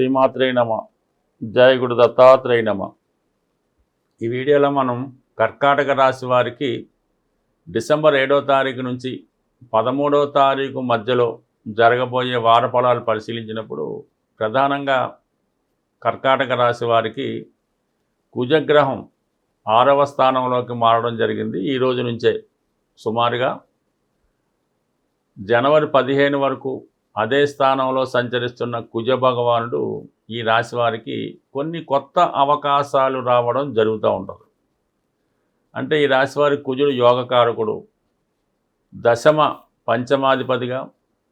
శ్రీమాత్రే నమ. జయ గురు దత్తాత్రేయ నమ. ఈ వీడియోలో మనం కర్కాటక రాశి వారికి డిసెంబర్ 7వ తారీఖు నుంచి 13వ తారీఖు మధ్యలో జరగబోయే వార ఫలాలు పరిశీలించినప్పుడు ప్రధానంగా కర్కాటక రాశి వారికి కుజగ్రహం 6వ స్థానంలోకి మారడం జరిగింది. ఈ రోజు నుంచే సుమారుగా జనవరి 15 వరకు అదే స్థానంలో సంచరిస్తున్న కుజ భగవానుడు ఈ రాశి వారికి కొన్ని కొత్త అవకాశాలు రావడం జరుగుతూ ఉంటుంది. అంటే ఈ రాశి వారికి కుజుడు యోగకారకుడు, దశమ పంచమాధిపతిగా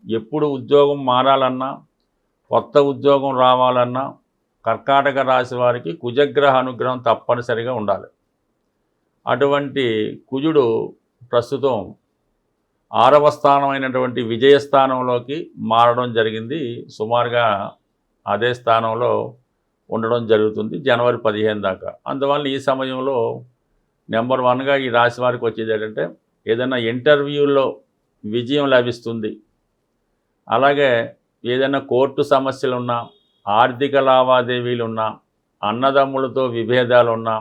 ఎప్పుడు ఉద్యోగం మారాలన్నా కొత్త ఉద్యోగం రావాలన్నా కర్కాటక రాశి వారికి కుజగ్రహ అనుగ్రహం తప్పనిసరిగా ఉండాలి. అటువంటి కుజుడు ప్రస్తుతం 6వ స్థానమైనటువంటి విజయస్థానంలోకి మారడం జరిగింది. సుమారుగా అదే స్థానంలో ఉండడం జరుగుతుంది జనవరి 15 దాకా. అందువల్ల ఈ సమయంలో నెంబర్ 1గా ఈ రాశి వారికి వచ్చేది ఏంటంటే ఏదైనా ఇంటర్వ్యూల్లో విజయం లభిస్తుంది. అలాగే ఏదైనా కోర్టు సమస్యలున్నా, ఆర్థిక లావాదేవీలున్నా, అన్నదమ్ములతో విభేదాలున్నా,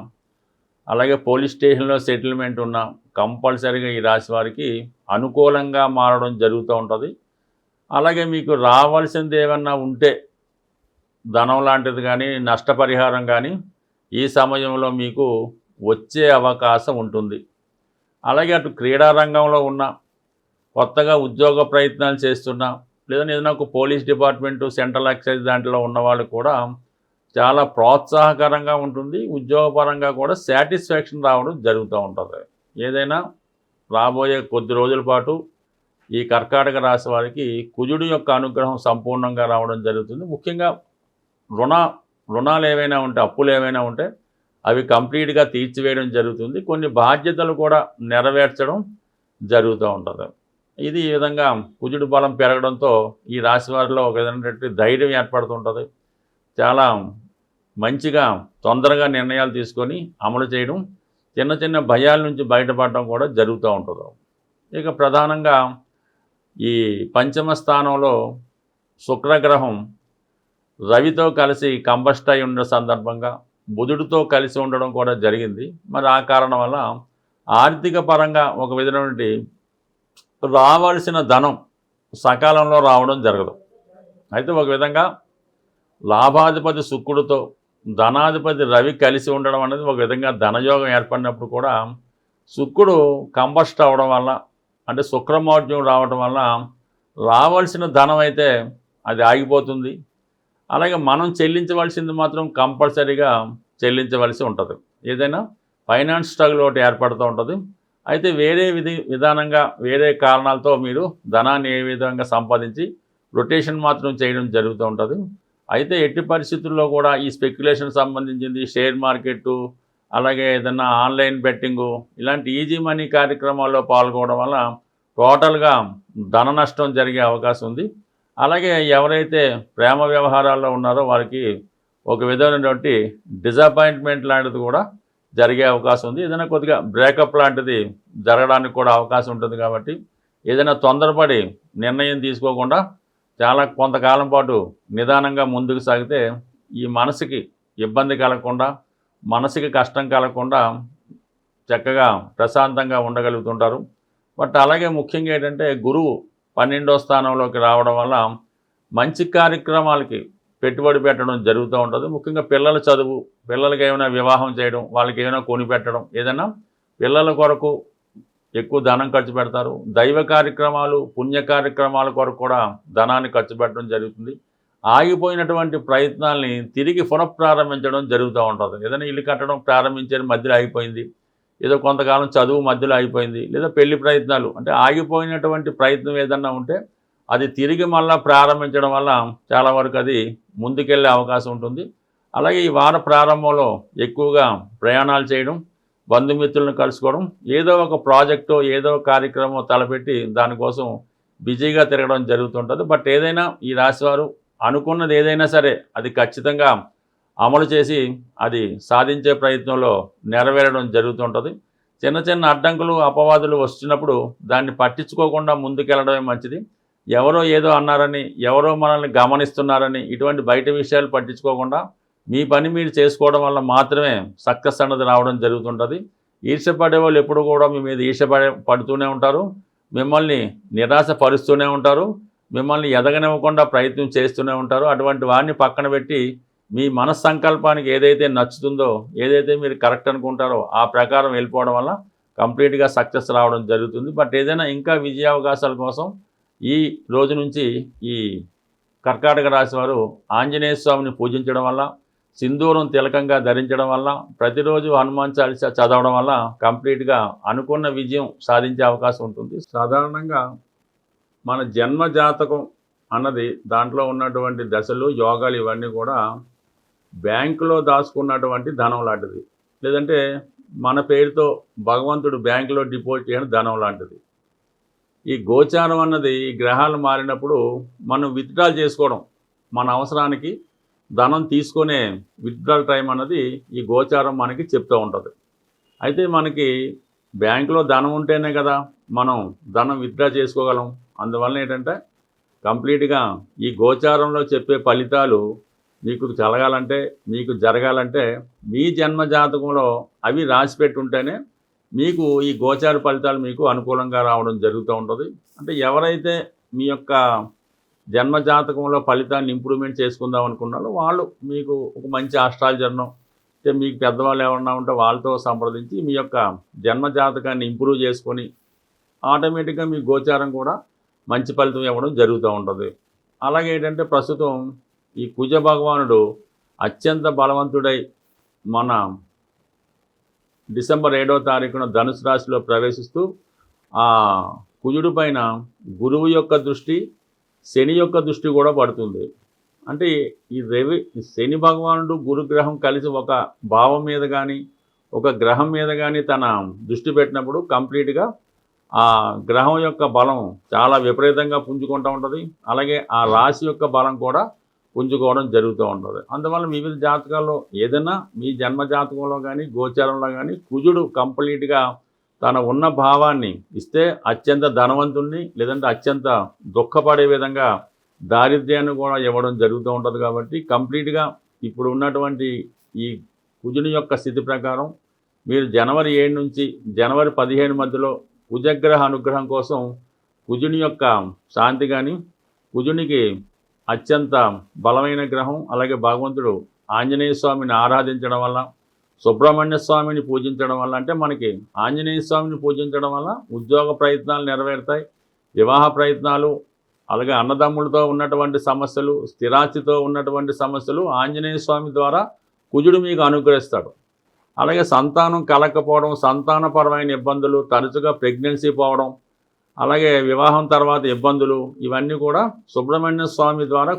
అలాగే పోలీస్ స్టేషన్లో సెటిల్మెంట్ ఉన్నా కంపల్సరీగా ఈ రాశి వారికి అనుకూలంగా మారడం జరుగుతూ ఉంటుంది. అలాగే మీకు రావాల్సింది ఏమన్నా ఉంటే ధనం లాంటిది కానీ నష్టపరిహారం కానీ ఈ సమయంలో మీకు వచ్చే అవకాశం ఉంటుంది. అలాగే అటు క్రీడారంగంలో ఉన్న, కొత్తగా ఉద్యోగ ప్రయత్నాలు చేస్తున్నా, లేదా ఏదైనా ఒక పోలీస్ డిపార్ట్మెంటు, సెంట్రల్ ఎక్సైజ్ దాంట్లో ఉన్నవాళ్ళు కూడా చాలా ప్రోత్సాహకరంగా ఉంటుంది. ఉద్యోగపరంగా కూడా సాటిస్ఫాక్షన్ రావడం జరుగుతూ ఉంటుంది. ఏదైనా రాబోయే కొద్ది రోజుల పాటు ఈ కర్కాటక రాశి వారికి కుజుడి యొక్క అనుగ్రహం సంపూర్ణంగా రావడం జరుగుతుంది. ముఖ్యంగా రుణాలు ఏవైనా ఉంటే, అప్పులు ఏవైనా ఉంటే అవి కంప్లీట్గా తీర్చివేయడం జరుగుతుంది. కొన్ని బాధ్యతలు కూడా నెరవేర్చడం జరుగుతూ ఉంటుంది. ఇది ఈ విధంగా కుజుడి బలం పెరగడంతో ఈ రాశి వారిలో ఒక విధమైనటువంటి ధైర్యం ఏర్పడుతుంటుంది. చాలా మంచిగా తొందరగా నిర్ణయాలు తీసుకొని అమలు చేయడం, చిన్న చిన్న భయాల నుంచి బయటపడడం కూడా జరుగుతూ ఉంటుంది. ఇక ప్రధానంగా ఈ పంచమ స్థానంలో శుక్రగ్రహం రవితో కలిసి కంబస్ట్ అయి ఉన్న సందర్భంగా బుధుడితో కలిసి ఉండడం కూడా జరిగింది. మరి ఆ కారణం వల్ల ఆర్థిక పరంగా ఒక విధమైనటువంటి రావాల్సిన ధనం సకాలంలో రావడం జరగదు. అయితే ఒక విధంగా లాభాధిపతి శుక్రుడితో ధనాధిపతి రవి కలిసి ఉండడం అనేది ఒక విధంగా ధనయోగం ఏర్పడినప్పుడు కూడా శుక్రుడు కంబస్ట్ అవ్వడం వల్ల, అంటే శుక్రమౌఢ్యం రావడం వల్ల రావాల్సిన ధనం అయితే అది ఆగిపోతుంది. అలాగే మనం చెల్లించవలసింది మాత్రం కంపల్సరీగా చెల్లించవలసి ఉంటుంది. ఏదైనా ఫైనాన్స్ స్ట్రగుల్ ఒకటి ఏర్పడుతూ ఉంటుంది. అయితే వేరే విధానంగా వేరే కారణాలతో మీరు ధనాన్ని ఏ విధంగా సంపాదించి రొటేషన్ మాత్రం చేయడం జరుగుతూ ఉంటుంది. అయితే ఎట్టి పరిస్థితుల్లో కూడా ఈ స్పెక్యులేషన్ సంబంధించింది, షేర్ మార్కెట్టు, అలాగే ఏదన్నా ఆన్లైన్ బెట్టింగు, ఇలాంటి ఈజీ మనీ కార్యక్రమాల్లో పాల్గొనడం వల్ల టోటల్గా ధన నష్టం జరిగే అవకాశం ఉంది. అలాగే ఎవరైతే ప్రేమ వ్యవహారాల్లో ఉన్నారో వారికి ఒక విధమైనటువంటి డిసప్పాయింట్మెంట్ లాంటిది కూడా జరిగే అవకాశం ఉంది. ఏదైనా కొద్దిగా బ్రేకప్ లాంటిది జరగడానికి కూడా అవకాశం ఉంటుంది. కాబట్టి ఏదైనా తొందరపడి నిర్ణయం తీసుకోకుండా చాలా కొంతకాలం పాటు నిదానంగా ముందుకు సాగితే ఈ మనసుకి ఇబ్బంది కలగకుండా, మనసుకి కష్టం కలగకుండా చక్కగా ప్రశాంతంగా ఉండగలుగుతుంటారు. బట్ అలాగే ముఖ్యంగా ఏంటంటే గురువు 12వ స్థానంలోకి రావడం వల్ల మంచి కార్యక్రమాలకి పెట్టుబడి పెట్టడం జరుగుతూ ఉంటుంది. ముఖ్యంగా పిల్లల చదువు, పిల్లలకి ఏమైనా వివాహం చేయడం, వాళ్ళకి ఏమైనా కొనిపెట్టడం, ఏదైనా పిల్లల కొరకు ఎక్కువ ధనం ఖర్చు పెడతారు. దైవ కార్యక్రమాలు, పుణ్య కార్యక్రమాల కొరకు కూడా ధనాన్ని ఖర్చు పెట్టడం జరుగుతుంది. ఆగిపోయినటువంటి ప్రయత్నాల్ని తిరిగి పునఃప్రారంభించడం జరుగుతూ ఉంటుంది. ఏదైనా ఇల్లు కట్టడం ప్రారంభించే మధ్యలో అయిపోయింది, ఏదో కొంతకాలం చదువు మధ్యలో అయిపోయింది, లేదా పెళ్లి ప్రయత్నాలు, అంటే ఆగిపోయినటువంటి ప్రయత్నం ఏదన్నా ఉంటే అది తిరిగి మళ్ళీ ప్రారంభించడం వల్ల చాలా వరకు అది ముందుకెళ్ళే అవకాశం ఉంటుంది. అలాగే ఈ వార ప్రారంభంలో ఎక్కువగా ప్రయాణాలు చేయడం, బంధుమిత్రులను కలుసుకోవడం, ఏదో ఒక ప్రాజెక్టు, ఏదో కార్యక్రమం తలపెట్టి దానికోసం బిజీగా తిరగడం జరుగుతుంటుంది. బట్ ఏదైనా ఈ రాశివారు అనుకున్నది ఏదైనా సరే అది ఖచ్చితంగా అమలు చేసి అది సాధించే ప్రయత్నంలో నెరవేరడం జరుగుతుంటుంది. చిన్న చిన్న అడ్డంకులు, అపవాదులు వస్తున్నప్పుడు దాన్ని పట్టించుకోకుండా ముందుకెళ్ళడమే మంచిది. ఎవరో ఏదో అన్నారని, ఎవరో మనల్ని గమనిస్తున్నారని ఇటువంటి బయట విషయాలు పట్టించుకోకుండా మీ పని మీరు చేసుకోవడం వల్ల మాత్రమే సక్సెస్ అన్నది రావడం జరుగుతుంటుంది. ఈర్ష్యపడే వాళ్ళు ఎప్పుడు కూడా మీ మీద పడుతూనే ఉంటారు, మిమ్మల్ని నిరాశ పరుస్తూనే ఉంటారు, మిమ్మల్ని ఎదగనివ్వకుండా ప్రయత్నం చేస్తూనే ఉంటారు. అటువంటి వారిని పక్కన పెట్టి మీ మనస్సంకల్పానికి ఏదైతే నచ్చుతుందో, ఏదైతే మీరు కరెక్ట్ అనుకుంటారో ఆ ప్రకారం వెళ్ళిపోవడం వల్ల కంప్లీట్గా సక్సెస్ రావడం జరుగుతుంది. బట్ ఏదైనా ఇంకా విజయావకాశాల కోసం ఈ రోజు నుంచి ఈ కర్కాటక రాశి వారు ఆంజనేయ స్వామిని పూజించడం వల్ల, సింధూరం తిలకంగా ధరించడం వల్ల, ప్రతిరోజు హనుమాన్ చాలీసా చదవడం వల్ల కంప్లీట్గా అనుకున్న విజయం సాధించే అవకాశం ఉంటుంది. సాధారణంగా మన జన్మ జాతకం అన్నది దాంట్లో ఉన్నటువంటి దశలు, యోగాలు ఇవన్నీ కూడా బ్యాంకులో దాచుకున్నటువంటి ధనం లాంటిది. లేదంటే మన పేరుతో భగవంతుడు బ్యాంకులో డిపాజిట్ చేయడం ధనం లాంటిది. ఈ గోచారం అన్నది ఈ గ్రహాలు మారినప్పుడు మనం విత్డ్రా చేసుకోవడం, మన అవసరానికి ధనం తీసుకునే విత్డ్రాల్ టైం అన్నది ఈ గోచారం మనకి చెప్తూ ఉంటుంది. అయితే మనకి బ్యాంకులో ధనం ఉంటేనే కదా మనం ధనం విత్డ్రా చేసుకోగలం. అందువల్ల ఏంటంటే కంప్లీట్గా ఈ గోచారంలో చెప్పే ఫలితాలు మీకు జరగాలంటే, మీకు జరగాలంటే మీ జన్మ జాతకంలో అవి రాసిపెట్టి ఉంటేనే మీకు ఈ గోచార ఫలితాలు మీకు అనుకూలంగా రావడం జరుగుతూ ఉంటుంది. అంటే ఎవరైతే మీ యొక్క జన్మ జాతకంలో ఫలితాన్ని ఇంప్రూవ్మెంట్ చేసుకుందాం అనుకున్నారో వాళ్ళు మీకు ఒక మంచి ఆస్ట్రాలజర్ను, అంటే మీకు పెద్దవాళ్ళు ఎవరన్నా ఉంటే వాళ్ళతో సంప్రదించి మీ యొక్క జన్మ జాతకాన్ని ఇంప్రూవ్ చేసుకొని ఆటోమేటిక్గా మీ గోచారం కూడా మంచి ఫలితం ఇవ్వడం జరుగుతూ ఉంటుంది. అలాగే ఏంటంటే ప్రస్తుతం ఈ కుజ భగవానుడు అత్యంత బలవంతుడై మన డిసెంబర్ 7వ తారీఖున ధనుసు రాశిలో ప్రవేశిస్తూ ఆ కుజుడి పైన గురువు యొక్క దృష్టి, శని యొక్క దృష్టి కూడా పడుతుంది. అంటే ఈ శని భగవానుడు గురుగ్రహం కలిసి ఒక భావం మీద కానీ ఒక గ్రహం మీద కానీ తన దృష్టి పెట్టినప్పుడు కంప్లీట్గా ఆ గ్రహం యొక్క బలం చాలా విపరీతంగా పుంజుకుంటూ ఉంటుంది. అలాగే ఆ రాశి యొక్క బలం కూడా పుంజుకోవడం జరుగుతూ ఉంటుంది. అందువల్ల వివిధ జాతకాల్లో ఏదైనా మీ జన్మ జాతకంలో కానీ గోచారంలో కానీ కుజుడు కంప్లీట్గా తన ఉన్న భావాన్ని ఇస్తే అత్యంత ధనవంతుణ్ణి, లేదంటే అత్యంత దుఃఖపడే విధంగా దారిద్ర్యాన్ని కూడా ఇవ్వడం జరుగుతూ ఉంటుంది. కాబట్టి కంప్లీట్గా ఇప్పుడు ఉన్నటువంటి ఈ కుజుని యొక్క స్థితి ప్రకారం మీరు జనవరి 7 నుంచి జనవరి 15 మధ్యలో కుజగ్రహ అనుగ్రహం కోసం కుజుని యొక్క శాంతి కానీ, కుజునికి అత్యంత బలమైన గ్రహం అలాగే భగవంతుడు ఆంజనేయ స్వామిని ఆరాధించడం వల్ల, సుబ్రహ్మణ్య స్వామిని పూజించడం వల్ల, అంటే మనకి ఆంజనేయ స్వామిని పూజించడం వల్ల ఉద్యోగ ప్రయత్నాలు నెరవేరుతాయి, వివాహ ప్రయత్నాలు, అలాగే అన్నదమ్ములతో ఉన్నటువంటి సమస్యలు, స్థిరాస్తితో ఉన్నటువంటి సమస్యలు ఆంజనేయ స్వామి ద్వారా కుజుడు మీకు అనుగ్రహిస్తాడు. అలాగే సంతానం కలగకపోవడం, సంతానపరమైన ఇబ్బందులు, తరచుగా ప్రెగ్నెన్సీ పోవడం, అలాగే వివాహం తర్వాత ఇబ్బందులు, ఇవన్నీ కూడా సుబ్రహ్మణ్య స్వామి ద్వారా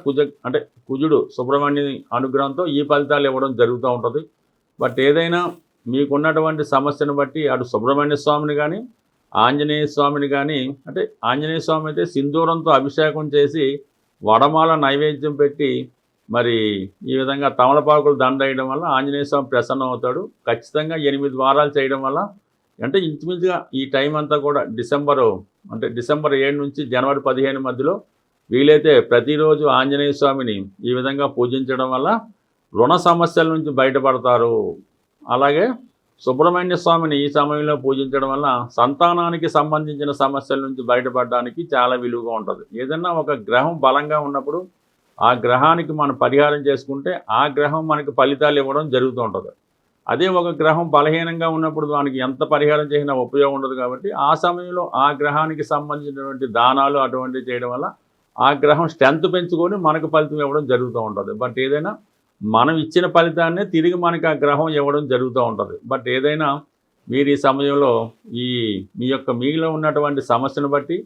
కుజుడు సుబ్రహ్మణ్య అనుగ్రహంతో ఈ ఫలితాలు ఇవ్వడం జరుగుతూ ఉంటుంది. బట్ ఏదైనా మీకున్నటువంటి సమస్యను బట్టి అటు సుబ్రహ్మణ్య స్వామిని కానీ ఆంజనేయ స్వామిని కానీ, అంటే ఆంజనేయ స్వామి అయితే సింధూరంతో అభిషేకం చేసి వడమాల నైవేద్యం పెట్టి మరి ఈ విధంగా తమలపాకులు దండ వేయడం వల్ల ఆంజనేయ స్వామి ప్రసన్నం అవుతాడు. ఖచ్చితంగా 8 వారాలు చేయడం వల్ల, అంటే ఇంచుమించుగా ఈ టైం అంతా కూడా డిసెంబర్ 7 నుంచి జనవరి 15 మధ్యలో వీలైతే ప్రతిరోజు ఆంజనేయ స్వామిని ఈ విధంగా పూజించడం వల్ల రుణ సమస్యల నుంచి బయటపడతారు. అలాగే సుబ్రహ్మణ్య స్వామిని ఈ సమయంలో పూజించడం వల్ల సంతానానికి సంబంధించిన సమస్యల నుంచి బయటపడడానికి చాలా విలువగా ఉంటుంది. ఏదన్నా ఒక గ్రహం బలంగా ఉన్నప్పుడు ఆ గ్రహానికి మనం పరిహారం చేసుకుంటే ఆ గ్రహం మనకి ఫలితాలు ఇవ్వడం జరుగుతూ ఉంటుంది. అదే ఒక గ్రహం బలహీనంగా ఉన్నప్పుడు దానికి ఎంత పరిహారం చేసినా ఉపయోగం ఉండదు. కాబట్టి ఆ సమయంలో ఆ గ్రహానికి సంబంధించినటువంటి దానాలు అటువంటివి చేయడం వల్ల ఆ గ్రహం స్ట్రెంత్ పెంచుకొని మనకు ఫలితం ఇవ్వడం జరుగుతూ ఉంటుంది. బట్ ఏదైనా మనం ఇచ్చిన ఫలితాన్నే తిరిగి మనకి ఆ గ్రహం ఇవ్వడం జరుగుతూ ఉంటుంది. బట్ ఏదైనా మీరు ఈ సమయంలో మీ యొక్క మీలో ఉన్నటువంటి సమస్యను బట్టి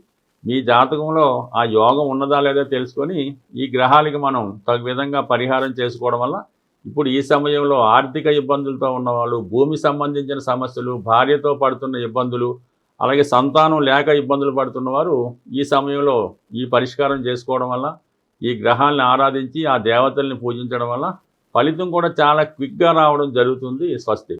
మీ జాతకంలో ఆ యోగం ఉన్నదా లేదా తెలుసుకొని ఈ గ్రహాలకి మనం తగు విధంగా పరిహారం చేసుకోవడం వల్ల ఇప్పుడు ఈ సమయంలో ఆర్థిక ఇబ్బందులతో ఉన్నవాళ్ళు, భూమి సంబంధించిన సమస్యలు, భార్యతో పడుతున్న ఇబ్బందులు, అలాగే సంతానం లేక ఇబ్బందులు పడుతున్నవారు ఈ సమయంలో ఈ పరిష్కారం చేసుకోవడం వల్ల, ఈ గ్రహాలను ఆరాధించి ఆ దేవతల్ని పూజించడం వల్ల ఫలితం కూడా చాలా క్విక్గా రావడం జరుగుతుంది. స్వస్తి.